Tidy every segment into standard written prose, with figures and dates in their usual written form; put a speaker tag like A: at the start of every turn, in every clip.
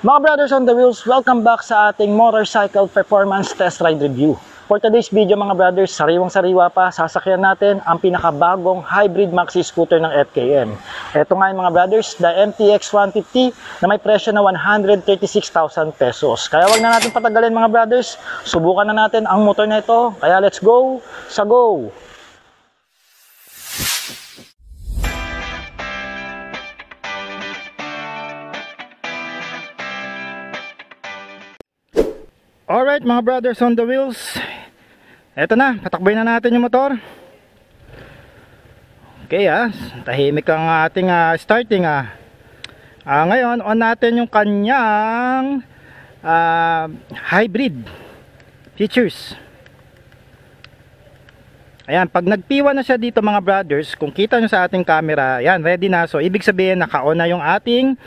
A: Mga brothers on the wheels, welcome back sa ating motorcycle performance test ride review. For today's video mga brothers, sariwang-sariwa pa, sasakyan natin ang pinakabagong hybrid maxi scooter ng FKM. Ito nga yung mga brothers, the MTX 150 na may presyo na 136,000 pesos. Kaya wag na natin patagalin mga brothers, subukan na natin ang motor na ito. Kaya let's go sa go! Alright mga brothers on the wheels, eto na, patakboy na natin yung motor. Okay tahimik ang ating starting ngayon on natin yung kanyang hybrid features. Ayan, pag nagpiwa na siya dito mga brothers, kung kita nyo sa ating camera, ayan, ready na. So ibig sabihin naka-on na yung ating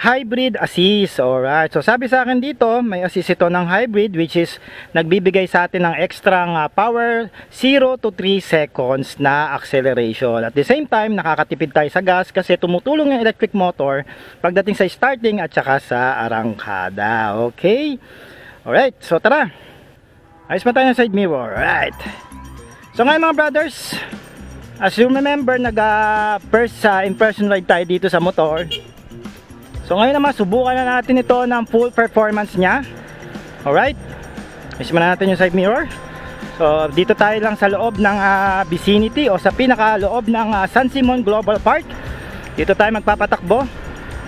A: hybrid assist. Alright, so sabi sa akin dito, may assist ito ng hybrid, which is nagbibigay sa atin ng extra power 0 to 3 seconds na acceleration. At the same time, nakakatipid tayo sa gas kasi tumutulong yung electric motor pagdating sa starting at saka sa arangkada. Okay, alright, so tara, ayos pa tayo ng side mirror. Alright, so ngayon mga brothers, as you remember, first impression ride tayo dito sa motor. So ngayon naman, subukan na natin ito ng full performance niya. Alright, isma na natin yung side mirror. So dito tayo lang sa loob ng vicinity o sa pinakaloob ng San Simon Global Park. Dito tayo magpapatakbo.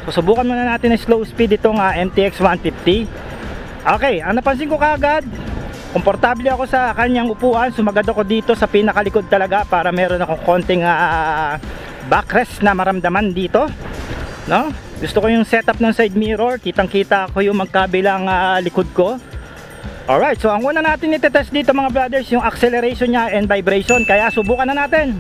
A: So subukan muna natin ng slow speed itong MTX 150. Okay, ang napansin ko kagad, komportable ako sa kanyang upuan. Sumagad ako dito sa pinakalikod talaga para meron akong konting backrest na maramdaman dito, no? Gusto ko yung setup ng side mirror, kitang kita ko yung magkabilang likod ko. Alright, so ang una natin itetest dito mga brothers, yung acceleration niya and vibration. Kaya subukan na natin.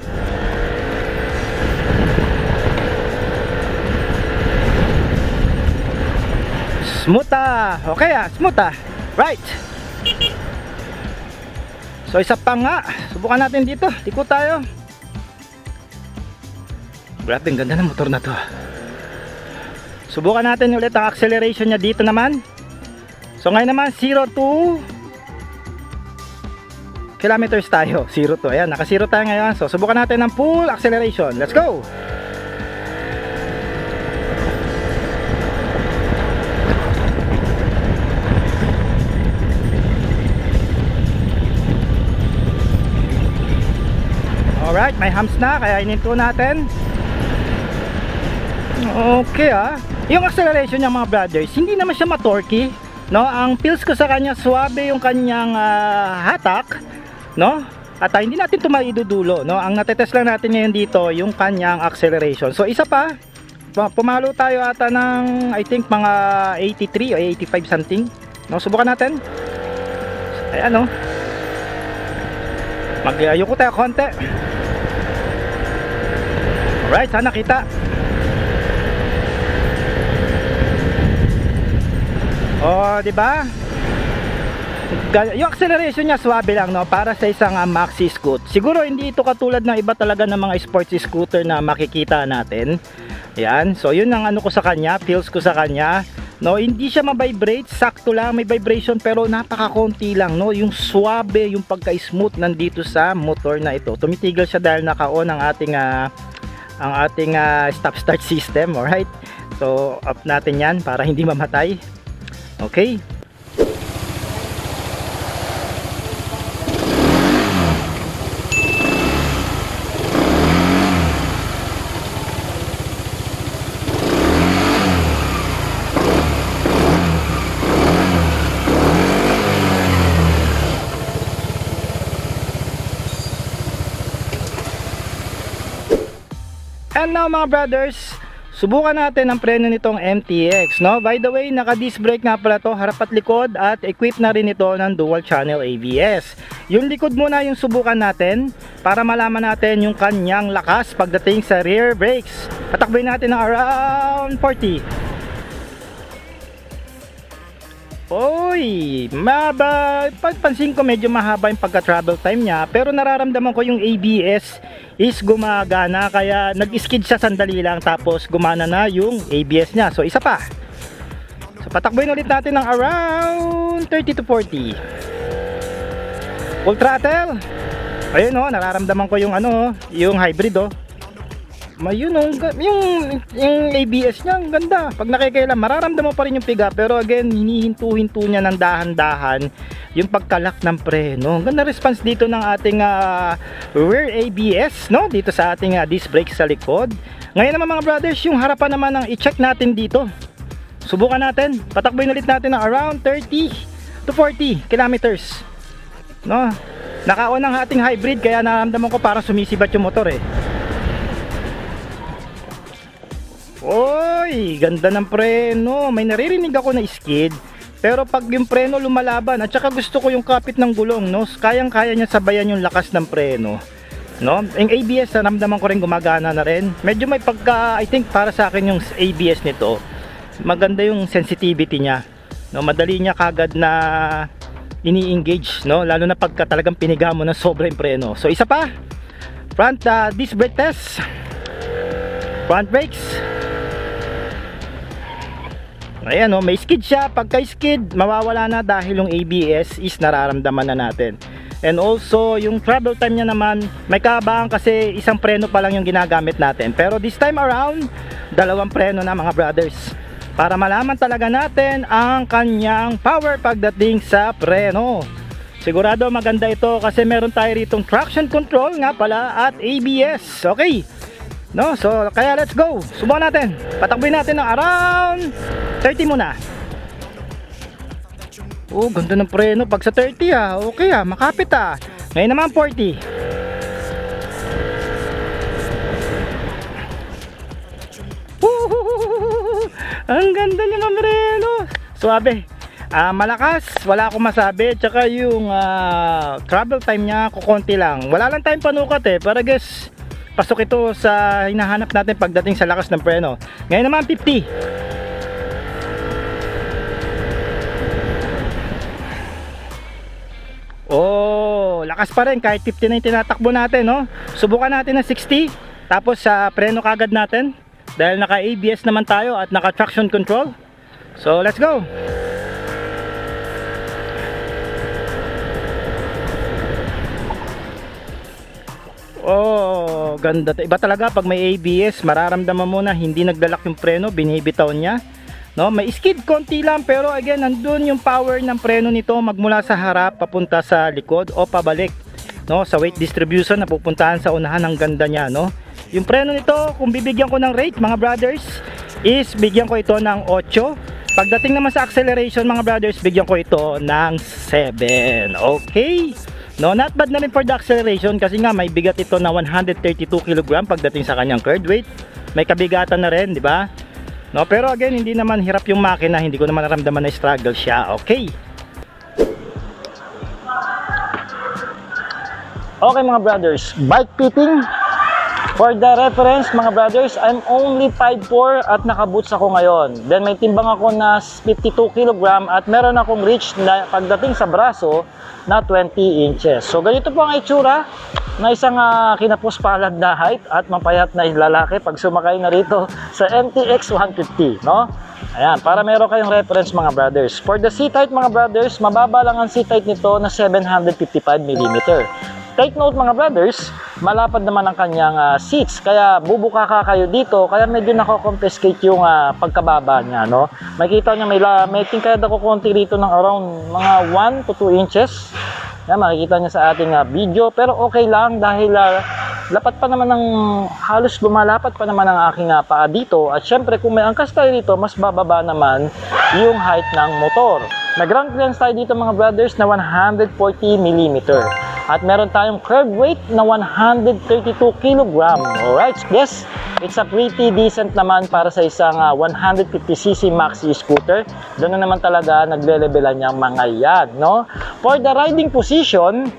A: Smooth okay smooth right. So isa pa nga, subukan natin dito, tiko tayo. Grabe, ang ganda ng motor na to. Subukan natin ulit ang acceleration niya dito naman. So ngayon naman 0 to kilometers tayo, 0 to, ayan, naka 0 tayo ngayon. So subukan natin ng full acceleration, let's go. Alright, may humps na, kaya ininto natin. Okay yung acceleration niya mga brothers, hindi naman siya matorky, no? Ang feels ko sa kanya, suabe yung kanyang hatak, no? At hindi natin ito maidudulo, no? Ang natetest lang natin ngayon dito yung kanyang acceleration. So isa pa, pumalo tayo ata ng I think mga 83 o 85 something, no? Subukan natin. Ayan, no? Magyayuko tayo konti. Alright, sana kita. Oh, di ba? Yung acceleration niya swabe lang, no, para sa isang maxi scoot. Siguro hindi ito katulad ng iba talaga ng mga sports scooter na makikita natin. Yan. So yun ang ano ko sa kanya, feels ko sa kanya. No, hindi siya ma-vibrate, sakto lang may vibration pero napaka-konti lang, no. Yung swabe, yung pagka-smooth nandito sa motor na ito. Tumitigil siya dahil naka-on ang ating stop start system, alright? So up natin 'yan para hindi mamatay. Okay. And now mga brothers, subukan natin ang preno nitong MTX, no? By the way, naka disc brake nga pala to, harap at likod, at equipped na rin ito ng dual channel ABS. Yung likod muna yung subukan natin para malaman natin yung kanyang lakas pagdating sa rear brakes. Patakboy natin ng around 40. Oy, pansin ko medyo mahaba yung pagka-travel time niya, pero nararamdaman ko yung ABS is gumagana, kaya nag-skid siya sandali lang tapos gumana na yung ABS niya. So isa pa. So patakbuhin ulit natin ng around 30 to 40. Full throttle. Ayun oh, nararamdaman ko yung ano, yung hybrid oh. Ayun oh, yung ABS niya, ang ganda. Pag nakikailan, mararamdaman pa rin yung piga, pero again, hinihinto-hinto niya ng dahan-dahan yung pagkalak ng preno. Ang ganda response dito ng ating rear ABS, no? Dito sa ating disc brake sa likod. Ngayon naman mga brothers, yung harapan naman ang i-check natin dito. Subukan natin, patakboyin ulit natin ng around 30 to 40 kilometers. No? Naka-on ang ating hybrid, kaya nararamdaman ko parang sumisibat yung motor eh. Oy, ganda ng preno. May naririnig ako na skid, pero pag yung preno lumalaban, at saka gusto ko yung kapit ng gulong, no? Kayang-kaya niya sabayan yung lakas ng preno, no? Yung ABS, naramdaman ko rin gumagana na rin. Medyo may pagka, I think para sa akin yung ABS nito, maganda yung sensitivity niya, no? Madali niya kagad na ini-engage, no? Lalo na pagka talagang piniga mo ng sobra yung preno. So isa pa, front disc brake test, front brakes. Ayan oh, may skid siya. Pagka skid, mawawala na dahil yung ABS is nararamdaman na natin. And also, yung travel time niya naman, may kaabaan kasi isang preno pa lang yung ginagamit natin. Pero this time around, dalawang preno na mga brothers. Para malaman talaga natin ang kanyang power pagdating sa preno. Sigurado maganda ito kasi meron tayo ritong traction control nga pala at ABS. Okay, no? So kaya let's go, subukan natin. Patakbuhin natin ng around 30 muna. Oh, ganda ng preno pag sa 30 ah. Okay ah, makapit ah. Ngayon naman 40. Ang ganda niya ng preno. Suabe. Malakas, wala akong masabi. Tsaka yung travel time niya kukonti lang. Wala lang tayong panukat eh. Para guys, pasok ito sa hinahanap natin pagdating sa lakas ng preno. Ngayon naman 50. Oh, lakas pa rin kahit 50 na yung tinatakbo natin, no? Subukan natin ng 60. Tapos sa preno kagad natin. Dahil naka ABS naman tayo at naka traction control. So let's go. Oh, ganda. Iba talaga pag may ABS, mararamdaman mo na hindi naglalak yung preno, binibitaw niya. No, may skid konti lang, pero again, nandun yung power ng preno nito magmula sa harap papunta sa likod o pabalik. No, sa weight distribution na pupuntahan sa unahan, ang ganda niya, no? Yung preno nito, kung bibigyan ko ng rate mga brothers, is bigyan ko ito ng 8. Pagdating naman sa acceleration mga brothers, bigyan ko ito ng 7. Okay? No, not bad na rin for the acceleration kasi nga may bigat ito na 132 kg pagdating sa kanyang curved weight. May kabigatan na rin, di ba? No, pero again, hindi naman hirap yung makina, hindi ko naman naramdaman na struggle siya. Okay. Okay mga brothers, bike fitting. For the reference mga brothers, I'm only 5'4" at naka-boots ako ngayon. Then may timbang ako na 52 kg at meron akong reach na pagdating sa braso na 20 inches. So ganito po ang itsura na isang kinapuspalad na height at mapayat na lalaki pag sumakay na rito sa MTX 150, no? Ayan, para meron kayong reference mga brothers. For the seat height mga brothers, mababa lang ang seat height nito na 755mm. Take note mga brothers, malapad naman ang kanyang seats, kaya bubuka ka kayo dito, kaya medyo nako-confiscate yung pagkababa niya, no? Makikita niya may tingkad ako konti rito ng around mga 1 to 2 inches. Yan, makikita niya sa ating video, pero okay lang dahil lapat pa naman ng halos lumalapat pa naman ang aking paa dito, at syempre kung may angkas tayo dito, mas bababa naman yung height ng motor. Nag-ground clearance tayo dito mga brothers na 140mm. At meron tayong curb weight na 132 kg. Alright, yes, it's a pretty decent naman para sa isang 150cc maxi scooter. Doon na naman talaga nagle-levelan niyang mga yan, no? For the riding position,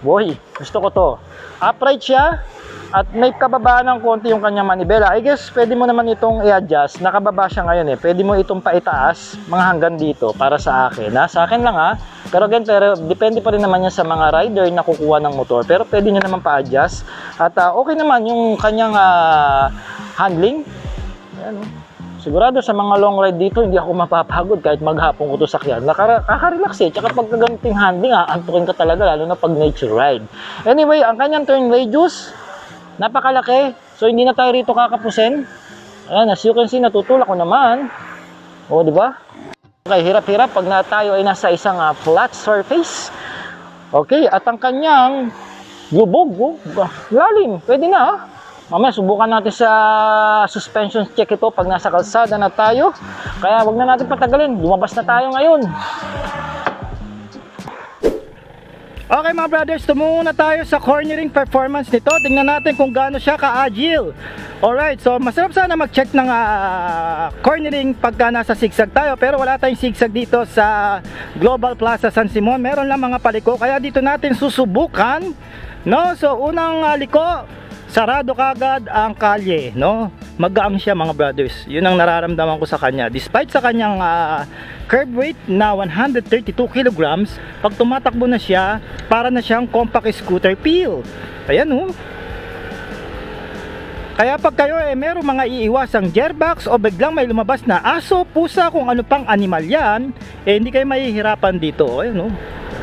A: boy, gusto ko to. Upright siya at may kababaan ng konti yung kanyang manibela. I guess pwede mo naman itong i-adjust. Nakababa siya ngayon eh. Pwede mo itong paitaas mga hanggang dito para sa akin. Sa akin lang ha. Pero again, depende pa rin naman yan sa mga rider na kukuha ng motor. Pero pwede nyo naman pa-adjust. At okay naman yung kanyang handling. Ayan,
B: Sigurado sa mga long ride dito, hindi ako mapapagod kahit maghapon ko to sakyan. Nakaka-relax eh. Tsaka pag ganitong handling, antukin ka talaga, lalo na pag nature ride. Anyway, ang kanyang turn radius, napakalaki. So, hindi na tayo rito kakapusin. Ayan, as you can see, natutulak ko naman. O, di ba? Okay, hirap-hirap pag tayo ay nasa isang flat surface. Okay, at ang kanyang lubog, lalim, pwede na. Mamaya subukan natin sa suspension check ito pag nasa kalsada na tayo. Kaya wag na natin patagalin, lumabas na tayo ngayon.
A: Okay mga brothers, tumungo na tayo sa cornering performance nito. Tingnan natin kung gaano siya ka-agile. Alright, so masarap sana mag-check ng cornering pagka nasa zigzag tayo. Pero wala tayong zigzag dito sa Global Plaza San Simon. Meron lang mga paliko, kaya dito natin susubukan. No? So unang liko, sarado kagad ang kalye, no? Magaang siya mga brothers. Yun ang nararamdaman ko sa kanya. Despite sa kanyang curb weight na 132 kilograms, pag tumatakbo na siya, para na siyang compact scooter feel. Ayan oh. Kaya pag kayo meron mga iiwasang gearbox o biglang may lumabas na aso, pusa, kung ano pang animal yan, hindi kayo mahihirapan dito. Ayan oh.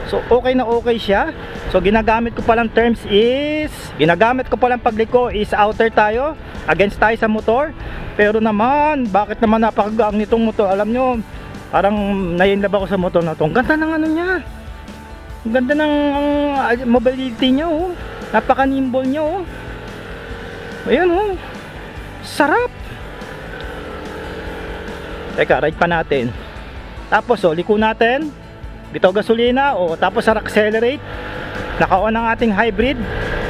A: So okay na okay siya. So ginagamit ko palang terms is, ginagamit ko palang pagliko is outer tayo, against tayo sa motor. Pero naman, bakit naman napakagaang nitong motor? Alam nyo, parang naiinlove ako sa motor na to. Ang ganda ng ano niya. Ang ganda ng mobility niya oh. Napaka-nimble niya oh. Ayan oh. Sarap. Teka, ride pa natin. Tapos oh, liko natin. Bitaw gasolina o tapos accelerate. Naka-on ang ating hybrid.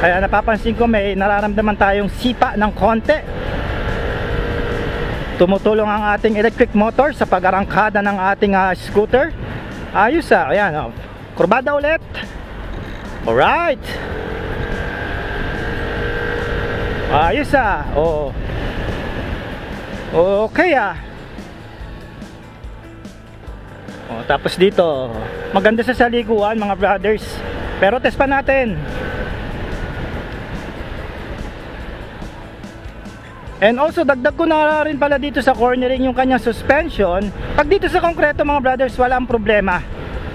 A: Kaya napapansin ko may nararamdaman tayong sipa ng konti. Tumutulong ang ating electric motor sa pag-arangkada ng ating scooter. Ayos ah. Ayan oh. Kurbada ulit. Alright. Ayos ah. Oh. Okay ah. Oh, tapos dito, maganda sa saliguan mga brothers. Pero test pa natin. And also dagdag ko na rin pala dito sa cornering yung kanyang suspension. Pag dito sa konkreto mga brothers, walang problema.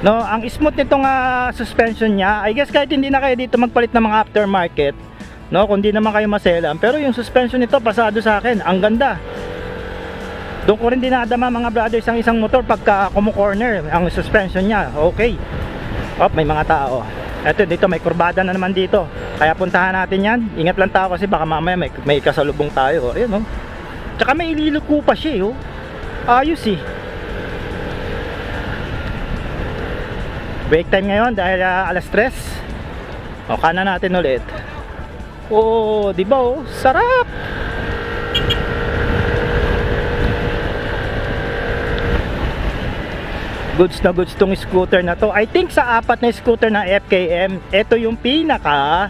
A: No, ang smooth nitong suspension niya. I guess kahit hindi na kayo dito magpalit ng mga aftermarket, no, kung di naman kayo maselan. Pero yung suspension nito pasado sa akin, ang ganda. Doon ko rin dinadama mga brothers ang isang motor pagka kumu-corner ang suspension niya. Okay. Oh, may mga tao. Eto dito may kurbada na naman dito. Kaya puntahan natin 'yan. Ingat lang tayo kasi baka mamaya may kasalubong tayo. Ayun oh. Tsaka may ililiko pa siya oh. Ayos eh. Break time ngayon dahil alas 3. O kanan natin ulit. Oh, di ba oh? Sarap. Goods na goods tong scooter na to. I think sa apat na scooter na FKM, ito yung pinaka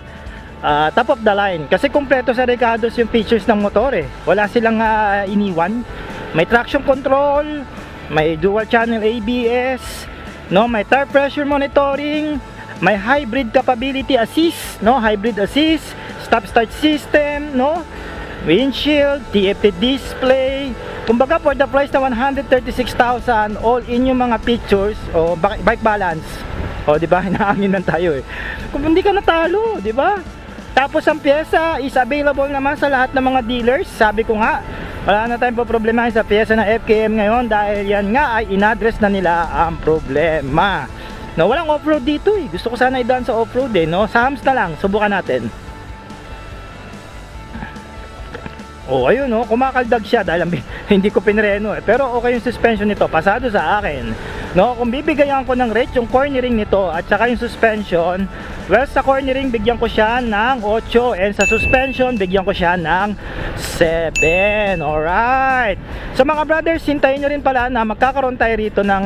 A: top of the line. Kasi kompleto sa Ricardo's yung features ng motor eh. Wala silang iniwan. May traction control, may dual channel ABS, no, may tire pressure monitoring, may hybrid capability assist, no, hybrid assist, stop start system, no, windshield, TFT display. Kumbaga for the price na 136,000, all in yung mga pictures o bike balance. O di ba, hinahanginan tayo eh. Kung hindi ka natalo, di ba? Tapos ang pyesa is available naman sa lahat ng mga dealers. Sabi ko nga, wala na tayong problemahin sa pyesa ng FKM ngayon dahil yan nga ay inadress na nila ang problema. No, walang off-road dito eh. Gusto ko sana idaan sa off-road eh, no? Sa hams na lang, subukan natin. Oh, ayun oh, kumakaldag siya dahil hindi ko pinreno eh. Pero okay yung suspension nito, pasado sa akin. No, kung bibigyan ko ng rate yung cornering nito at saka yung suspension, well, sa cornering bigyan ko siya ng 8 and sa suspension bigyan ko siya ng 7. Alright. So mga brothers, hintayin nyo rin pala na magkakaroon tayo rito ng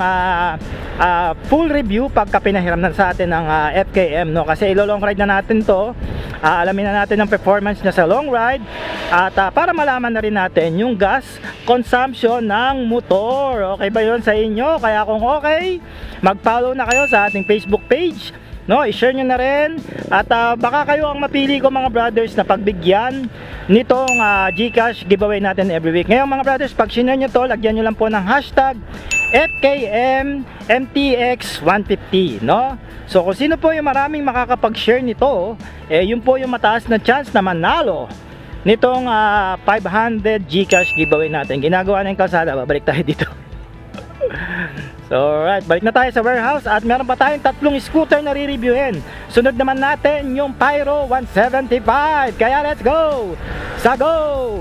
A: full review pagka pinahiram na sa atin ng FKM, no? Kasi ilo-long ride na natin to. Alamin na natin ang performance niya sa long ride at para malaman na rin natin yung gas consumption ng motor. Okay ba yun sa inyo? Kaya kung okay, mag-follow na kayo sa ating Facebook page, no, i-share nyo na rin. At baka kayo ang mapili ko mga brothers na pagbigyan nitong GCash giveaway natin every week. Ngayon mga brothers, pag share nyo to, lagyan nyo lang po ng hashtag FKMMTX150, no? So kung sino po yung maraming makakapag-share nito, yun po yung mataas na chance na manalo nitong 500 GCash giveaway natin. Ginagawa na yung kalsada, babalik tayo dito. So alright, balik na tayo sa warehouse at meron pa tayong 3 scooter na re-reviewin. Sunod naman natin yung Pyro 175. Kaya let's go! Sa go!